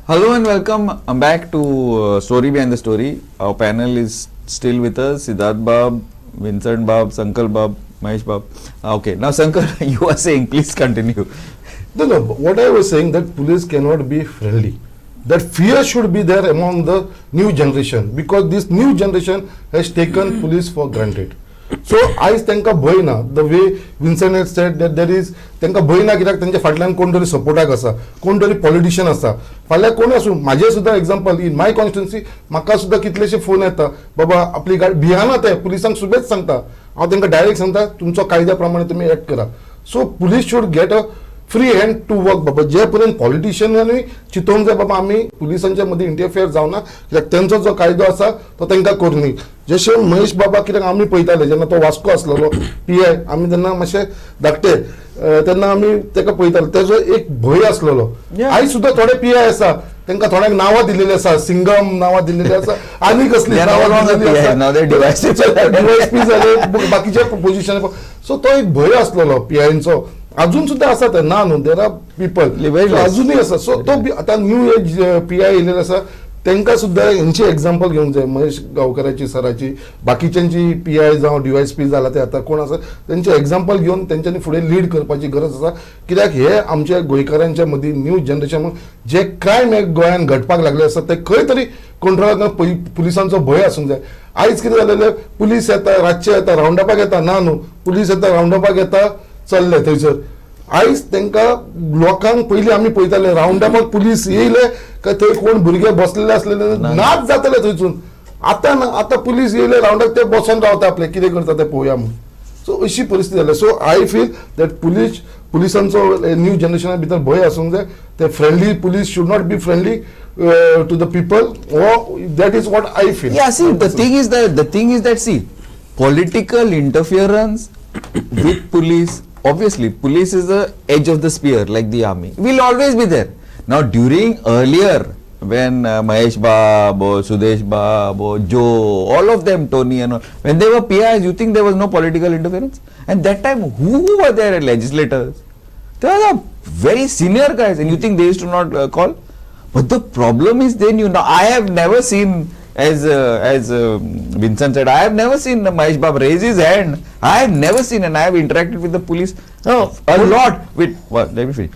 Hello and welcome back to Story Behind the Story. Our panel is still with us, Sidharth Bab, Vincent Bab, Sankalp Bab, Mahesh Bab. Okay, now Sankalp, you are saying, please continue. No, what I was saying that police cannot be friendly. That fear should be there among the new generation because this new generation has taken police for granted. So I तांकां भय ना. The way Vincent had said that there is तांकां भय ना कित्याक तांच्या फाटल्यान कोण तरी सपोर्टाक आसा, कोण तरी पॉलिटिशियन आसा. फाल्यां कोण आसूं, म्हाजे सुद्दां एग्जांपल इन माय कॉन्स्टिट्युएन्सी म्हाका सुद्दां कितलेशे फोन येता, बाबा आपली गाडी भियाना ते पुलिसांक सुबेज सांगता, हांव तांकां डायरेक्ट सांगता तुमचो कायद्या प्रमाणे तुमी एक्ट करा. So police should get a free hand to work. बाबा जे पर्यंत पॉलिटिशियनांनी चिंतोवंक जाय बाबा आमी पुलिसांच्या मदीं इंटरफियर जावना कित्याक तेंचो जो कायदो आसा तो तांकां करनी. जशें महेश बाबा कित्याक आमी पळयताले जेन्ना तो वास्को आसलेलो PI, आमी तेन्ना मातशे धाकटे तेन्ना आमी ताका पळयताले, तेजो एक भंय आसलेलो. आयज सुद्दां थोडे PI आसा तांकां थोड्यांक नांवां दिल्लेली आसा, सिंगम नांवां दिल्लेली आसा, आनी कसली नांवां दिल्लेली आसा, DYSP जाले, बाकीचे पोजिशन. सो तो एक भंय आसलेलो PIंचो. अजून सुद्धा आसा ते ना न्हू, देर आर पीपल अजूनही आसा. सो तो आता न्यू एज PI येयलेले आसा तांकां सुद्दां हेंची एग्जांपल घेवंक जाय, महेश गांवकाराची सराची, बाकीच्यांची PI जावं DYSP जाला ते आता कोण आसा तेंचे एग्जांपल घेवन तेंच्यांनी फुडें लीड करपाची गरज आसा. कित्याक हे आमच्या गोंयकारांच्या मदीं न्यू जनरेशन जे क्रायम हे गोंयांत घडपाक लागले आसा ते खंय तरी कंट्रोलाक पुलिसांचो भंय आसूंक जाय. आयज कितें जालेलें, पुलीस येता रातचे येता रावंडअपाक येता ना न्हू, पुलीस येता रावंडअपाक येता चल्ले थंयसर. आयज तांकां लोकांक पयलीं आमी पळयताले रावंडअपाक पुलीस येयले काय थंय कोण भुरगे बसलेले असलेले नाच जाताले थंयसून. आतां ना, आतां पुलीस येयले रावंडाक ते बसून रावता आपले कितें करता ते पळोवया म्हणून. सो अशी परिस्थिती जाल्या. सो आय फील दॅट पुलिसांचो न्यू जनरेशना भितर भंय आसूंक जाय. ते friendly police should not be friendly to the people. That is what I feel. Yeah, see, the thing is that see, political interference with police. Obviously, police is the edge of the spear, like the army. Will always be there. Now, during earlier, when Mahesh Bab or Sudesh Bab or Joe, all of them, Tony and all, when they were PIs, you think there was no political interference? And that time, who were there? Legislators. They were the very senior guys, and you think they used to not call? But the problem is then, you know, I have never seen. As Vincent said, I have never seen Mahesh Bab raise his hand. I have never seen, and I have interacted with the police a lot. With what? Let me finish.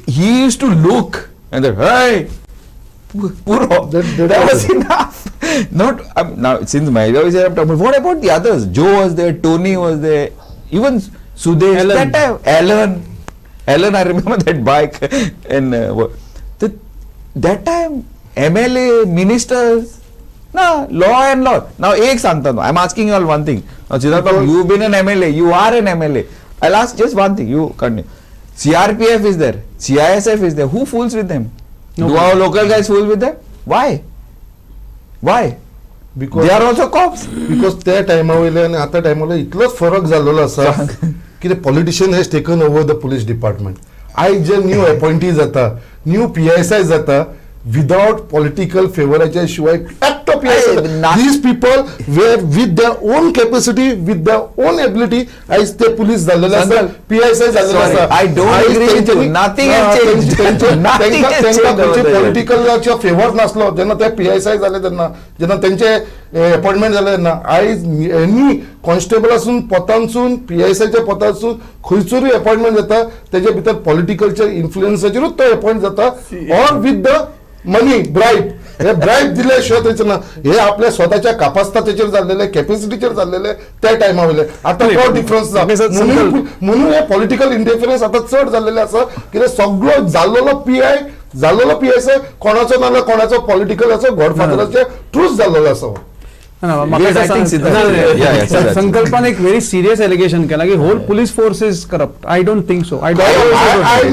He used to look and then, hey, puro. That was enough. Not now since Mahesh Bab is here, I'm talking. What about the others? Joe was there, Tony was there, even Sudesh. That time, Alan. I remember that bike and that time MLA ministers. No, law and law. Now, ek sangta no. I'm asking you all one thing. Now, Sidharth, you've been an MLA. You are an MLA. I'll ask just one thing. You continue. CRPF is there. CISF is there. Who fools with them? No. Do our local guys fool with them? Why? Because they are also cops. Because त्या टायमावयले आणि आता टायमावयले इतलोच फरक जाल्लो आसा की the politician has taken over the police department. आयज जे new appointee जाता, न्यू PSI जाता, without political favorization शिवाय act of PSI. These people were with their own capacity, with their own ability. as the police झालेले असतात, PSI झालेले असतात. I don't agree with you. Nothing has changed. Nothing has changed. पॉलिटिकलचा favour नसलो जेन्ना ते PSI झाले त्यांना, जेन्ना त्यांचे अपॉइंटमेंट झाले त्यांना, आयज एनी कॉन्स्टेबल असून पदांसून PSIच्या पदांसून खंयचोरी अपॉइंटमेंट जाता तेजे भितर पॉलिटिकलच्या इन्फ्लुएन्साचेरूच तो अपॉइंट जाता और विथ द मनी ब्राईब. हे ब्राईब दिल्याशिवाय त्याचं ना, हे आपल्या स्वतःच्या कापासताचेर जाल्लेले, कॅपॅसिटीचेर जाल्लेले त्या टायमावयले. आता तो डिफरन्स म्हणून हे पॉलिटिकल इंटरफिरन्स आता चड जाल्लेले आसा कित्याक सगळो जाल्लेलो PSI कोणाचो नाल्यार कोणाचो पॉलिटिकलाचो गॉडफादराचे थ्रूच जाल्लेलो आसा. संकल्पान एक very serious allegation केला की whole police force is corrupt. I don't think so. I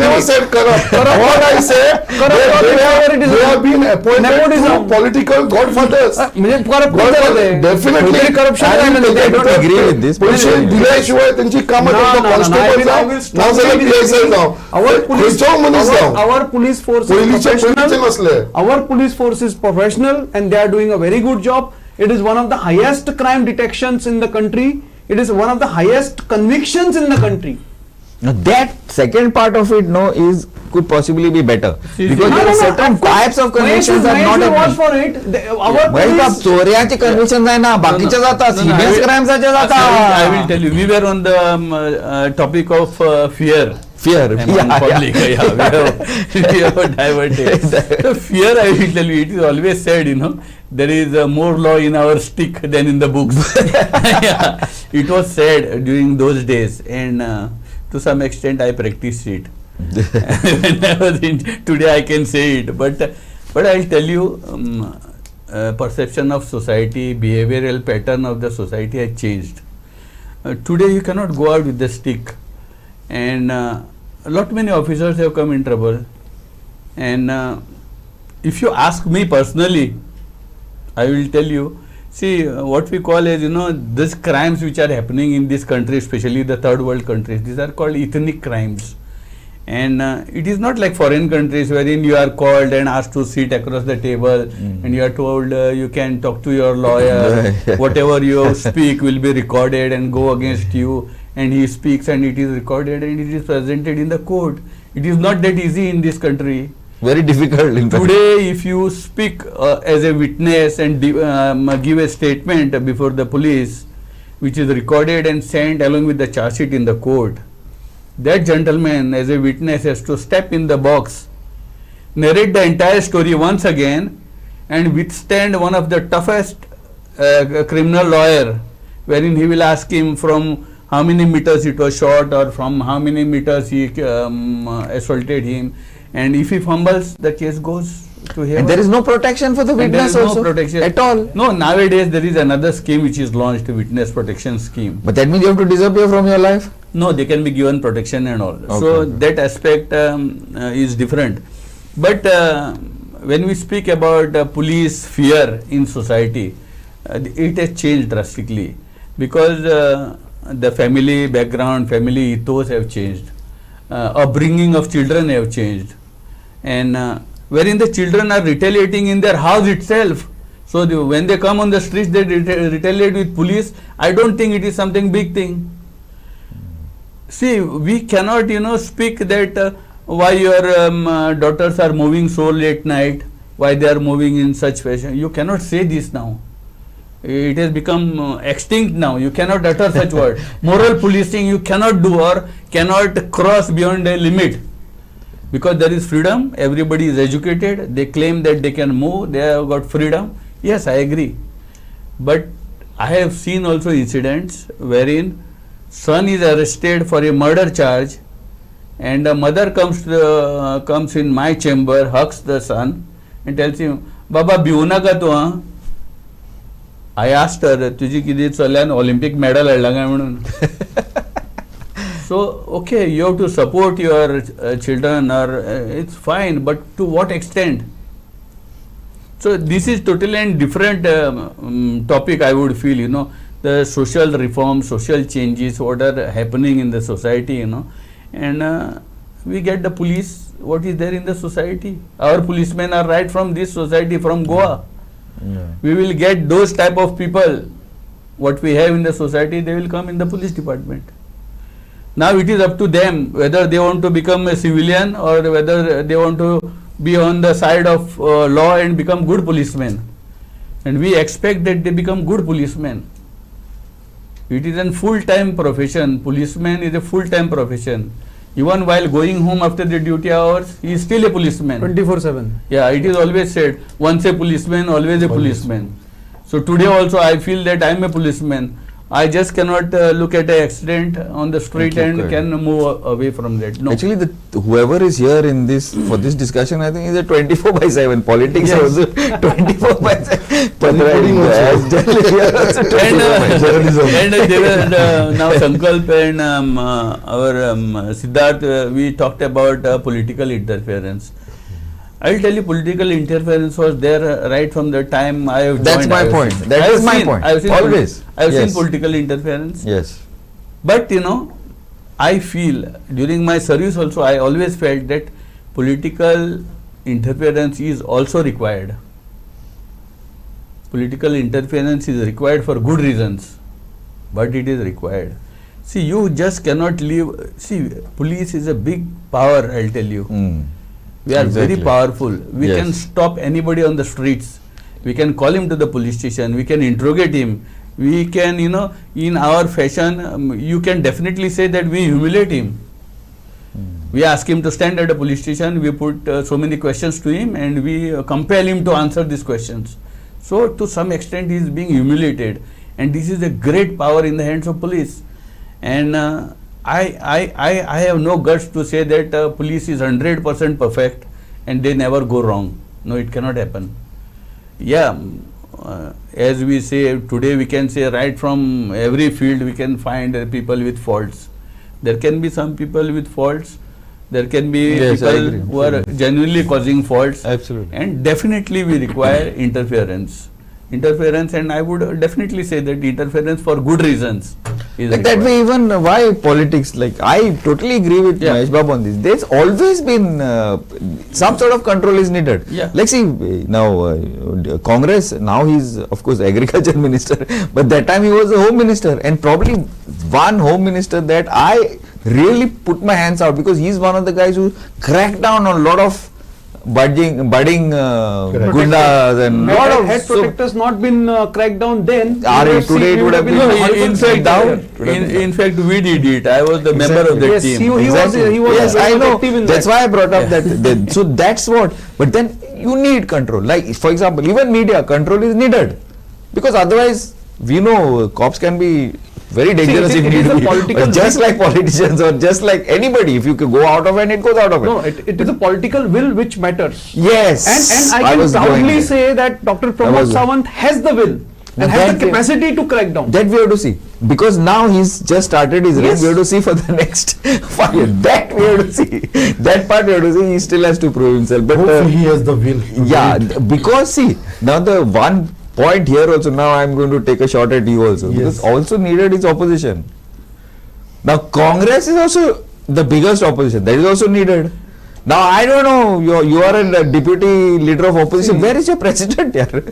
never said corrupt. What I said, they have been appointed to political godfathers. म्हणजे corrupt definitely corruption. I don't agree with this. पैसे दिल्याशिवाय त्यांची कामं constable नाव झालं PSI now. Our police force is professional and they are doing a very good job. It is one of the highest crime detections in the country. It is one of the highest convictions in the country. Now that second part of it, could possibly be better because there are certain types of convictions are not watch happening. for it. Our बाप चोऱ्याचे convictions आहे ना, बाकीचे जातात, serious crimes चे I जातात. will tell you, we were on the topic of fear. Fear, Among public. We have diverted. So fear, I will tell you, it is always said, there is more law in our stick than in the books. Yeah, it was said during those days, and to some extent I practiced it. When I was today I can say it, but I'll tell you, perception of society, behavioral pattern of the society has changed. Today you cannot go out with the stick, and lot many officers have come in trouble. And if you ask me personally, I will tell you, see what we call as these crimes which are happening in this country, especially the third world countries, these are called ethnic crimes. And it is not like foreign countries wherein you are called and asked to sit across the table and you are told you can talk to your lawyer, whatever you speak will be recorded and go against you, and he speaks and it is recorded and it is presented in the court. It is not that easy in this country. Very difficult in fact. Today if you speak as a witness and give a statement before the police, which is recorded and sent along with the charge sheet in the court, that gentleman as a witness has to step in the box, narrate the entire story once again, and withstand one of the toughest criminal lawyer, wherein he will ask him from how many meters it was shot or from how many meters he assaulted him, and if he fumbles, the case goes to him. And there is no protection for the And there witness is no also protection at all. No, nowadays there is another scheme which is launched, witness protection scheme. But that means you have to disappear from your life. No, they can be given protection and all. Okay. So that aspect is different. But when we speak about police fear in society, it has changed drastically because the family background, family ethos have changed. Upbringing of children have changed, and wherein the children are retaliating in their house itself. So when they come on the streets, they retaliate with police. I don't think it is something big thing. See, we cannot, speak that why your daughters are moving so late night, why they are moving in such fashion. You cannot say this now. It has become extinct now. You cannot utter such word. Moral policing you cannot do or cannot cross beyond a limit. Because there is freedom, everybody is educated, they claim that they can move, they have got freedom. Yes, I agree. But I have seen also incidents wherein son is arrested for a murder charge and a mother comes in my chamber, hugs the son and tells him, Baba, biu naka tu ha? I asked her, तुझी किती चल्यान Olympic medal हाडला काय म्हणून. So, okay, you have to support your children, or it's fine, but to what extent? So, this is totally a different topic, I would feel, the social reforms, social changes, what are happening in the society, and we get the police, what is there in the society. Our policemen are right from this society, from Goa. Yeah. We will get those type of people, what we have in the society, they will come in the police department. Now it is up to them whether they want to become a civilian or whether they want to be on the side of law and become good policemen. And we expect that they become good policemen. It is a full-time profession. Policeman is a full-time profession. Even while going home after the duty hours, he is still a policeman. 24/7. Yeah, it is always said, once a policeman, always a policeman. So today also I feel that I am a policeman. I just cannot look at an accident on the street and can move away from that. No. Actually, whoever is here in this for this discussion, I think is a 24/7. Politics Yes. also 24/7. Reporting also. And there were now Sankalp and our Sidharth, we talked about political interference. I will tell you, political interference was there right from the time I have joined. That's my point. That is my point. Always. I have seen Yes. political interference. Yes. But I feel during my service also, I always felt that political interference is also required. Political interference is required for good reasons, but it is required. See, you just cannot leave. See, police is a big power, I'll tell you. We are Exactly. very powerful. We Yes. can stop anybody on the streets. We can call him to the police station. We can interrogate him. We can, in our fashion, you can definitely say that we humiliate him. We ask him to stand at a police station. We put so many questions to him, and we compel him to answer these questions. So, to some extent, he is being humiliated, and this is a great power in the hands of police. And I have no guts to say that police is 100% perfect and they never go wrong. No, it cannot happen. Yeah, as we say today, we can say right from every field we can find people with faults. There can be some people with faults. There can be Yes, I people agree. who are genuinely causing faults. Absolutely. And definitely we require interference. And I would definitely say that interference for good reasons is Like that required. way, even why politics, like I totally agree with Yeah. Mahesh Babu on this. There's always been some sort of control is needed. Yeah. Like see, now Congress, now he's of course agriculture minister, but that time he was the home minister, and probably one home minister that I really put my hands out, because he's one of the guys who cracked down on a lot of budding gundas and lot of Had protectors not been cracked down then, Today it would have been No, horrible in fact, down. in fact, we did it. I was the member of that Yes, team. he was yes, very I know. active in That's that. why I brought up that. So that's what. But then you need control. Like for example, even media control is needed, because otherwise we know cops can be very dangerous it if is need a be. political But just like politicians or just like anybody, if you could go out of it, it goes out of it. No, it is a political will which matters. Yes. And I can was going proudly there. say that Dr. I Pramod was- Sawant has the will Now and has that the capacity to crack down. That we have to see, because now he's just started his reign. Yes. We have to see for the next 5 years. That we have to see. That part we have to see. He still has to prove himself. But Hopefully he has the will. to yeah, do it. because see, now the one point here also, now I am going to take a shot at you also, because Yes. also needed is opposition. Now Congress is also the biggest opposition. That is also needed. Now I don't know, you are a deputy leader of opposition. Where is your president here?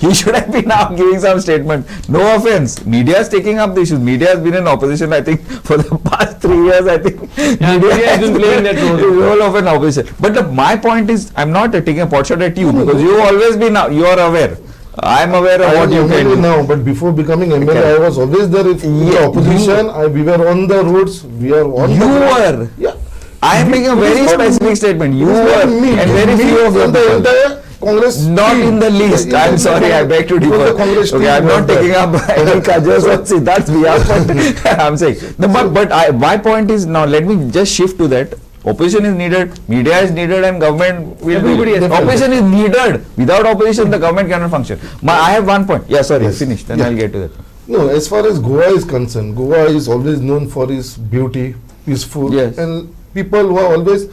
He should have been now giving some statement. No offense, media is taking up the issues. Media has been in opposition, I think, for the past 3 years. I think media has been playing that role. of an opposition. But my point is, I'm not taking a pot shot at you, because you always been, you are aware. I'm aware of I what am you can MLA do. now, but before becoming MLA, Okay. I was always there in the Yeah, opposition. We were on the roads. We are on. You the ground. were. Yeah. I am making a It is very not specific me. statement. You It is not were, me. and very Me few of and them. the entire Congress. Not team. in the least. Yeah, I'm it sorry, I was beg to it was differ. the Congress Okay, team I'm was not there. taking up any kajals on Sidharth's behalf, but I'm saying. No, but my point is, now let me just shift to that. Opposition is needed, media is needed, and government will Everybody be. has to Opposition is needed. Without opposition, the government cannot function. I have one point. Yeah, sorry, Yes. finish. Then Yeah. I'll get to that. No, as far as Goa is concerned, Goa is always known for its beauty, peaceful, Yes. and people who are always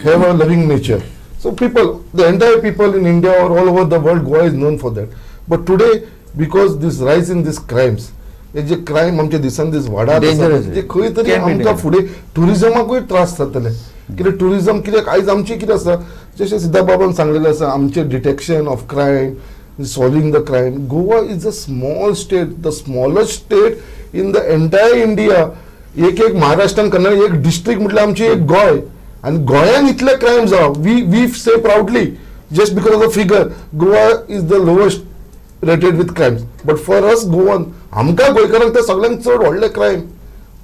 have a loving nature. So people, the entire people in India or all over the world, Goa is known for that. But today, because this rise in these crimes, हे जे crime आमच्या दिसान दीस वाडत आसा Dangerous. जे खंय तरी Can be आमकां dangerous. फुडें टुरिजमाकूय त्रास जातले कित्याक टुरिजम कित्याक आयज आमची कितें आसा जशें सिद्धार्थ बाबान सांगलेलें आसा आमचें detection of crime solving the crime Goa is a small state the smallest state in the entire India एक महाराष्ट्रान करना एक डिस्ट्रिक्ट म्हटल्यार आमची एक गोंय आनी गोंयान इतले क्रायम जावप वी से proudly just because of the figure Goa is the lowest rated with crimes but for us Goan आमकां गोंयकारांक ते सगळ्यांक चड व्हडले क्रायम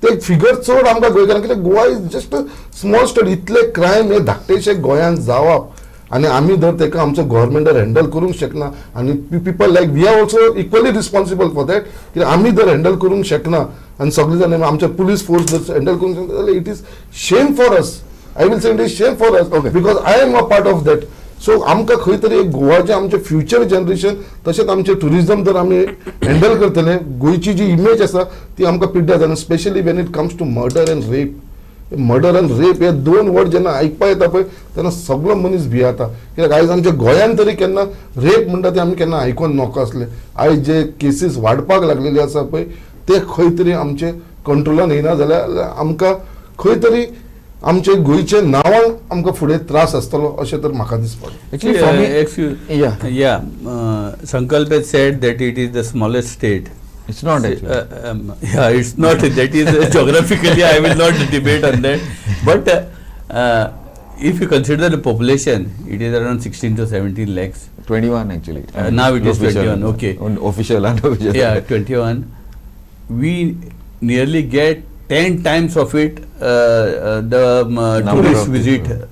ते फिगर चड आमकां गोंयकारांक कित्याक Goa is just a small state इतले क्रायम हे धाकटेशे गोंयान जावप आनी आमी जर तेका आमचो गव्हर्मेंटार हँडल करूंक शकना आनी people like we are also equally responsible for that कित्याक आमी जर हँडल करूंक शकना आनी सगळे जाण आमचे पुलीस फोर्स जर हँडल करूंक शकना जाल्यार it is shame for us I will say it is shame for us because I am a part of that so आमकां खंय तरी गोवाचें आमचें फ्युचर जनरेशन तशेंच आमचें टुरिजम जर आमी हँडल करतले गोंयची जी इमेज आसा ती आमकां पिड्ड्यार जाता specially when it comes to murder and rape हे दोन वर्ड जेन्ना आयकपा येता पळय तेन्ना सगळो मनीस भियेता कित्याक आयज आमच्या गोंयान तरी केन्ना रेप म्हणटा ते आमी केन्ना आयकून नॉको आसले आयज जे केसीस वाडपाक लागलेले आसा पळय ते खंय तरी आमचे कंट्रोलान येना जाल्यार आमकां खंय तरी आमचे गोंयचे नांवान आमकां फुडें त्रास आसतलो अशें तर म्हाका दिसता Actually, for me, Excuse, yeah. Sankalp has said that it is the smallest state. It's not actually. Yeah, it's not. That is geographically, I will not debate on that. But if you consider the population, it is around 16 to 17 lakhs. 21 actually. Now it is Official, 21. Okay. Official, unofficial. Yeah, 21. We nearly get 10 times of it. The Number tourist of visit. people.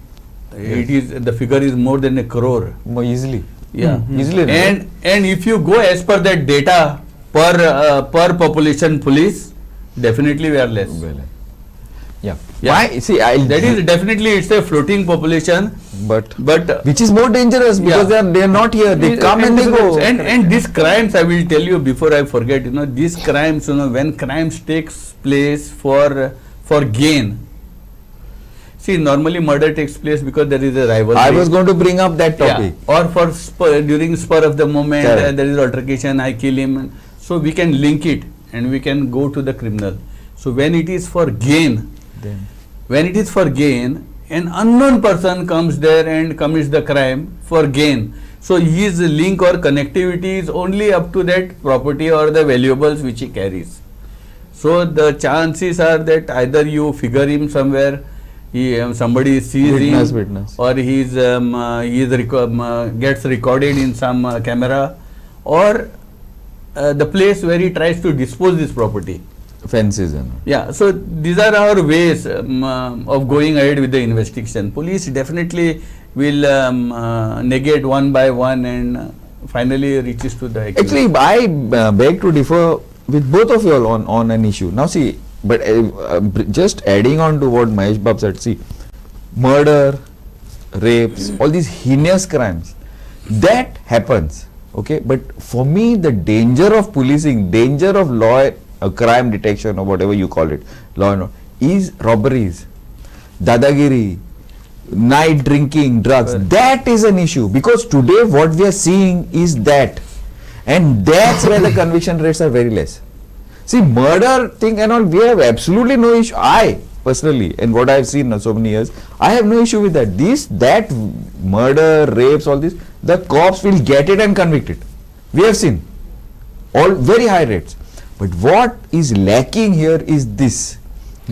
It is the figure is more than 1 crore. More easily. Yeah. Easily. And if you go as per that data per population police, definitely we are less. Well, yeah. Yeah. Why? See, That is definitely, it's a floating population, but but which is more dangerous because Yeah. they are not here. They come and they go. and these crimes, I will tell you before I forget, these crimes, when crimes takes place for gain. See, normally murder takes place because there is a rivalry. I was going to bring up that topic. Yeah. Or for during spur of the moment, Correct. there is altercation, I kill him. So we can link it and we can go to the criminal. So when it is for gain, an unknown person comes there and commits the crime for gain. So his link or connectivity is only up to that property or the valuables which he carries. So the chances are that either you figure him somewhere, somebody sees Witness. or he gets recorded in some camera, or the place where he tries to dispose this property. Fences and all. Yeah, so these are our ways of going ahead with the investigation. Police definitely will negate one by one and finally reaches to the accused. Actually, I beg to differ with both of you all on an issue. Now see, but just adding on to what Mahesh Bab said, see, murder, rapes, all these heinous crimes, that happens, okay? But for me, the danger of policing, danger of law, crime detection or whatever you call it, law and order, is robberies, dadagiri, night drinking, drugs. Correct. That is an issue because today what we are seeing is that, and that's where the conviction rates are very less. See, murder thing and all, we have absolutely no issue. I personally, and what I have seen so many years, I have no issue with that. That murder, rapes, all this, the cops will get it and convict it. We have seen all very high rates. But what is lacking here is this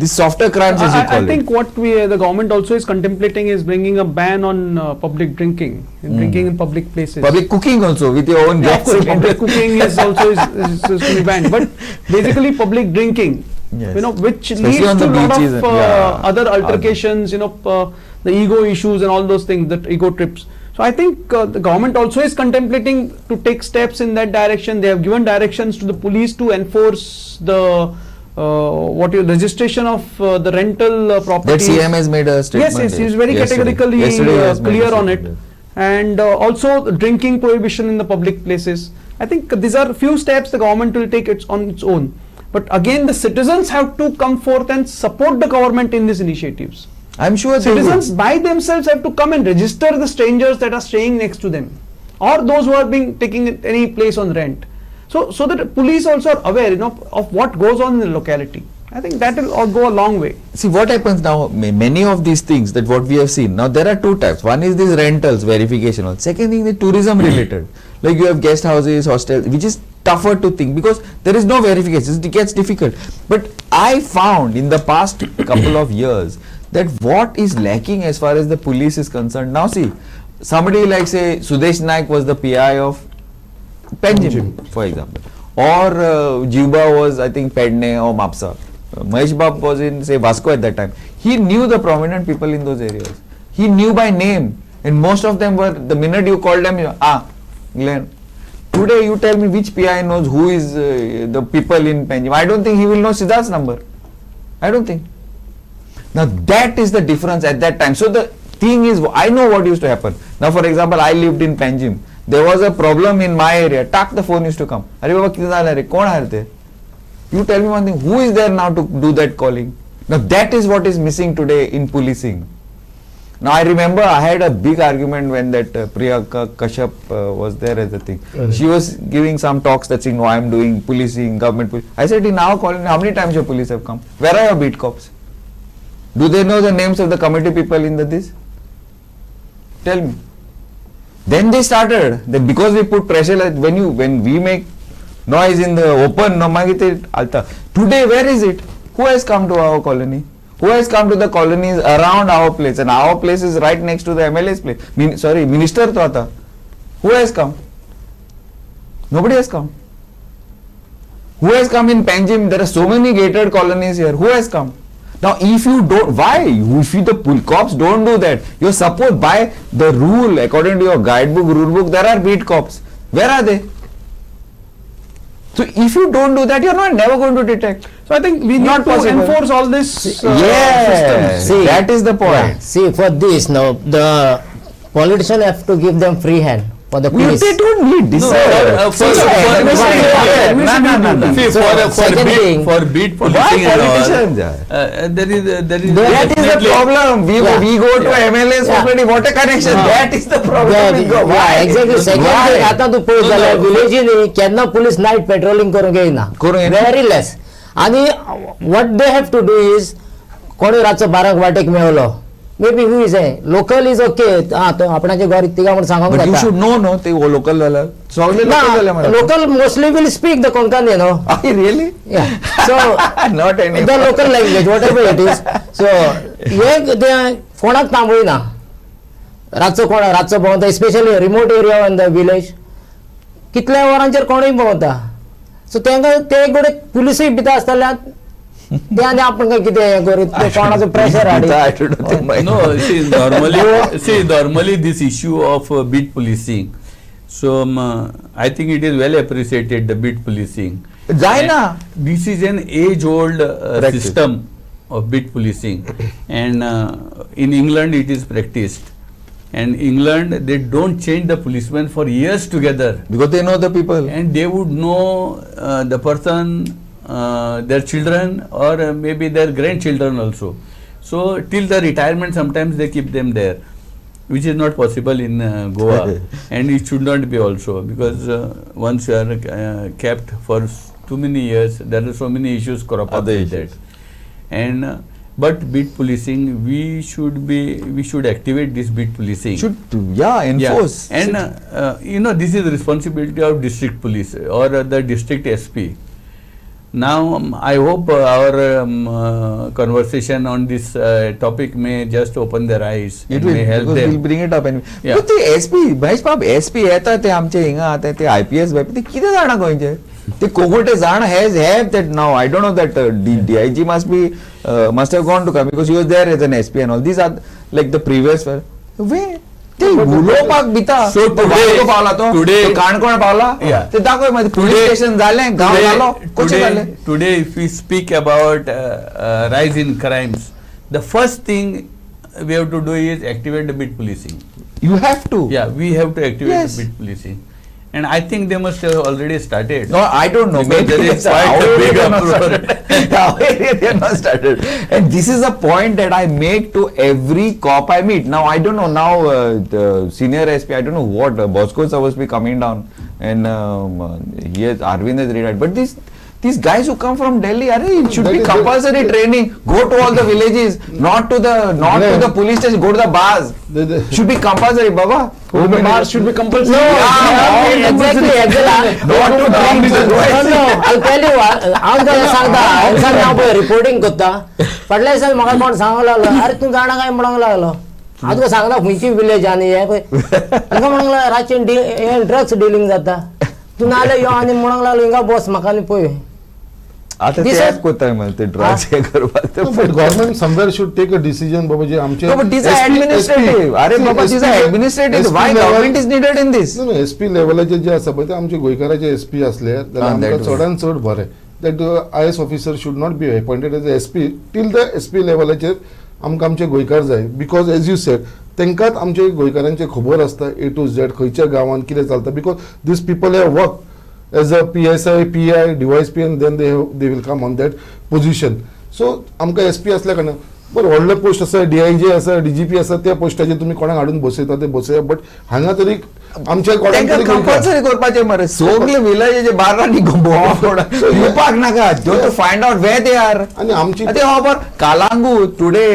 softer crimes, as you call I think it. what the government also is contemplating is bringing a ban on public drinking, drinking in public places. Public cooking also with your own Yeah, of gas. course, public cooking is also is to be banned, but basically public drinking, Yes. which Especially leads on to the a lot beaches of and- yeah. other altercations, the ego issues and all those things, that ego trips. So I think the government also is contemplating to take steps in that direction. They have given directions to the police to enforce the registration of the rental That properties. CM has made a statement. Yes, he is very yesterday. categorically Yesterday he has made a clear on it. statement. And also drinking prohibition in the public places. I think these are few steps the government will take on its own. But again, the citizens have to come forth and support the government in these initiatives. I'm sure they will. Citizens by themselves have to come and register the strangers that are staying next to them, or those who are taking any place on rent. So that police also are aware, of what goes on in the locality. I think that will all go a long way. See what happens now, many of these things that what we have seen, now there are two types. One is this rentals, verification. Second thing is tourism related. Like you have guest houses, hostels, which is tougher to think because there is no verification, it gets difficult. But I found in the past couple of years that what is lacking as far as the police is concerned. Now see, somebody like say Sudesh Naik was the PI of Panjim, for example. Or Juba was I think Pedne or Mapsa. Mahesh Bab was in say Vasco at that time. He knew the prominent people in those areas. He knew by name, and most of them were, the minute you called them, Glenn. Today you tell me which PI knows who is the people in Panjim. I don't think he will know Sidharth's number. I don't think. Now that is the difference at that time. So the thing is, I know what used to happen. Now for example, I lived in Panjim. There was a problem in my area. The phone used to come. You tell me one thing, who is there now to do that calling? Now that is what is missing today in policing. Now I remember I had a big argument when that Priyanka Kashyap was there as a thing. She was giving some talks that saying, no, I am doing policing, government police. I said, in our calling, how many times your police have come? Where are your beat cops? Do they know the names of the committee people in this? Tell me. Then they started, that because we put pressure, like when we make noise in the open, no magi te alta. Today, where is it? Who has come to our colony? Who has come to the colonies around our place? And our place is right next to the MLA's place. Minister to ata. Who has come? Nobody has come. Who has come in Panjim? There are so many gated colonies here. Who has come? Now, if you don't, why? If you, the cops don't do that, you're supposed by the rule, according to your guidebook, rule book, there are beat cops. Where are they? So, if you don't do that, you're not never going to detect. So I think we need Not to possible. enforce all this systems. See, That is the point. See, for this now, the politicians have to give them free hand for the police. They don't need this. No, See, for beat why policing and all, politicians? there is That is the definitely- problem. We go to Yeah. MLA's Yeah. already. What a connection. That is the problem. We go. Why? Exactly second Why? Thing आता तू पळय जाल्यार विलेजीनी केन्ना police night patrolling करूंक येना करूंक येना. Very less आनी what they have to do is कोणी रातचो 12 वाटेक मेळलो may be who is local is okay हा तो आपणाचे घर तिगा म्हणून सांगूंक But you जाता should know, no? ते लोकल झालं. सगळे लोकल झाले मला. Local mostly will speak the Konkani no Really? So Not any. The local language whatever it is so हे कोणाक थांबयना रातचो भोंवता specially remote area in the village कितल्या वरांचेर कोणूय भोंवता सो तांकां ते एक गोडे पुलिसूय भिता आसतल्यान ते आनी आपूण कितें हें करीत ते कोणाचो pressure Hadi I don't know. ते माहिती. No, normally this issue of beat policing. So I think it is well appreciated, the beat policing. जाय ना. This is an age-old Practice. system of beat policing, and in England it is practiced. And England, they don't change the policemen for years together, Because they know the people. and they would know the person, their children, or maybe their grandchildren also. So till the retirement, sometimes they keep them there, which is not possible in Goa, and it should not be also, because once you are kept for too many years, there are so many issues crop up Other with issues. that. And but beat policing, we should activate this beat policing. Should, enforce. Yeah. And this is the responsibility of district police or the district SP. Now I hope our conversation on this topic may just open their eyes It and will, may help because them. we'll bring it up anyway. Yeah. But ते SP, Mahesh बाब, SP येतात ते आमचे हिंगा आता ते IPS ते किती जाणा गोंयचे ते कोगोटे जाण have that now. I don't know that DIG must have gone to come because he was there as an SP and all. These are like the previous one. Where? ते उलोवपाक भिता. So today- पावला तो today- Canacona पावला Yeah. ते दाखय मागीर police station जालें गांव जालो कशें जालें. Today, if we speak about rise in crimes, the first thing we have to do is activate the beat policing. You have to. Yeah, we have to activate Yes. the beat policing, and I think they must have already started. No, I don't know. Because Maybe there is it's quite our a big area they have not uproar. started. Our area they have not started. And this is a point that I make to every cop I meet. Now, I don't know, now the senior SP, I don't know what, Bosco is supposed to be coming down and he has, Arvind has retired. But these guys who come from Delhi, it should be compulsory training. Go to all the villages, not to the police station, go to the bars. Should be compulsory, Baba. The bars should be compulsory. Exactly Not to drink. I'll tell you what, हांव जाल्यार सांगता हांगा हांव पळय reporting करता फाटल्या दिसांनी म्हाका कोण सांगूंक लागलो अरे तूं जाणा काय म्हणूंक लागलो हांव तुका सांगता खंयची विलेज आनी हे पळय हिंगा म्हणूंक लागलो रातचे ड्रग्स डिलिंग जाता तूं नाल्यार यो आनी म्हणूंक लागलो हिंगा बस म्हाका आनी पळय आता ते This ऍप is- कोताय मला ते ड्रग्स हे करपाक ते But government somewhere should take a decision, बाबा जे आमचे No, but these are administrative. अरे बाबा, these are administrative. Why government is needed in this? No, SP लेवलाचे जे आसा पळय ते आमचे गोंयकाराचे SP असले जाल्यार आमकां that चडान चड बरें that IS officer should not be appointed as SP till the SP लेवलाचेर आमकां आमचे गोंयकार जाय बिकॉज एज यू सेड तेंकांच आमचे गोंयकारांचे खबर आसता A to Z खंयच्या गांवांत कितें चलता because these people have work as a PSI, PI, DYSP and then they will come on that position. So आमकां SP असल्या कारणान बरं व्हडले पोस्ट आसा DIG आसा DGP आसा त्या पोस्टाचेर तुमी कोणाक हाडून बसयता ते बसया बट हांगा तरी आमच्या कोणाक तांकां तरी गोंयकार कंपल्सरी करपाचे मरे सगळे विलेजेचे बारांनी येवपाक नाका you to find out where they are आणि आमची ते खबर Calangute today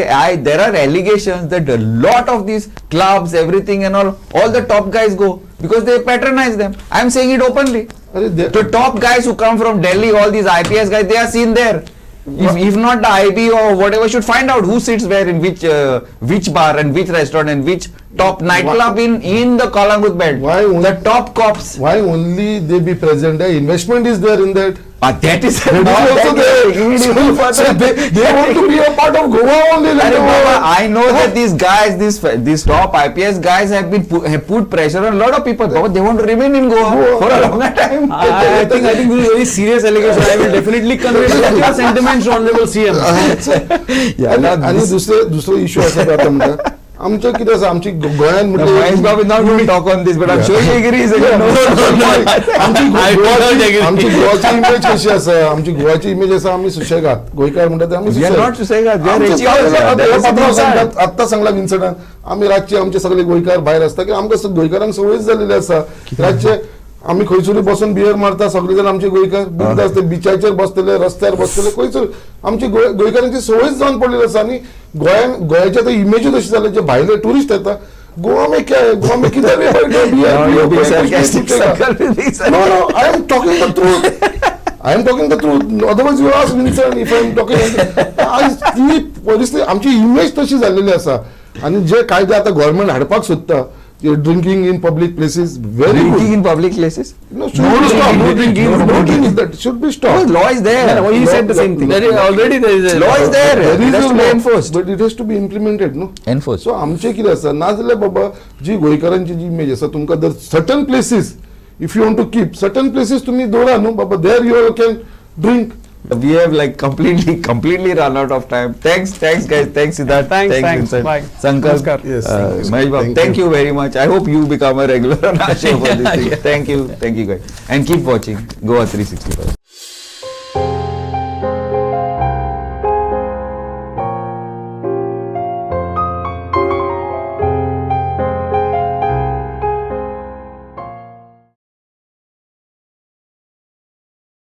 there are allegations that lot of these clubs everything and all the top guys go because they patronize them. I am saying it openly. The top guys who come from Delhi, all these IPS guys, they are seen there. If not the IB or whatever, should find out who sits where in which bar and which restaurant and which top nightclub in the Kalangut belt. Why only, the top cops. Why only they be present? The investment is there in that. That is They want to be a part of Goa only. I know that these guys, these top IPS guys have put pressure on a lot of people. Baba, they want to remain in Goa for a longer time. I think this is a very serious allegation. I will definitely convey your sentiments to Honorable CM. आणि दुसरं issue असा आता म्हणतात आमचं कितें आसा आमची गोंयान Mahesh Babu is not going to talk on this, but I'm sure he agrees. आमची गोवाची इमेज कशी आसा आमची गोवाची इमेज आसा आमी सुशेगाद गोंयकार म्हणटा ते आमी We are not सुशेगाद, we are rich. आत्ता सांगला विन्संटान आमी रातचे आमचे सगळे गोंयकार भायर आसता की आमकां गोंयकारांक संवयच जालेली आसा रातचे आमी खंयसरूय बसून बियर मारता सगळे जण आमचे गोंयकार बिंदास ते बिचाचेर बसतले रस्त्यार बसतले खंयसर आमची गोंयकारांची संवयच जावन पडलेली आसा आनी गोंयाच्या ते इमेजूच अशी जाले जे भायले टुरिस्ट येता गोवा में क्या है गोवा में किधर I am talking the truth otherwise you ask Vincent if I am talking आज ती परिस्थिती आमची इमेज तशी झालेली आसा आणि जे कायदे आता गव्हर्नमेंट हाडपाक सोदता drinking in public places very Drinking good. in public places? No, drinking is that should be stopped. Law is there. He said the same thing. Already there is a Law is there. There It is has a to be law, enforced. but it has to be implemented, no? Enforced. So आमचे कितें आसा नाजाल्यार बाबा जी गोंयकारांची जी image आसा तुमकां जर certain places if you want to keep certain places तुम्ही दवरा न्हू बाबा there you can drink. We have like completely run out of time. Thanks guys. Thanks Sidharth. Thanks. Vincent. Bye. Sankalp. Namaskar. Yes, Mahesh Babu, thank you very much. I hope you become a regular on our show for this thing. Thank you guys. And keep watching Goa 365.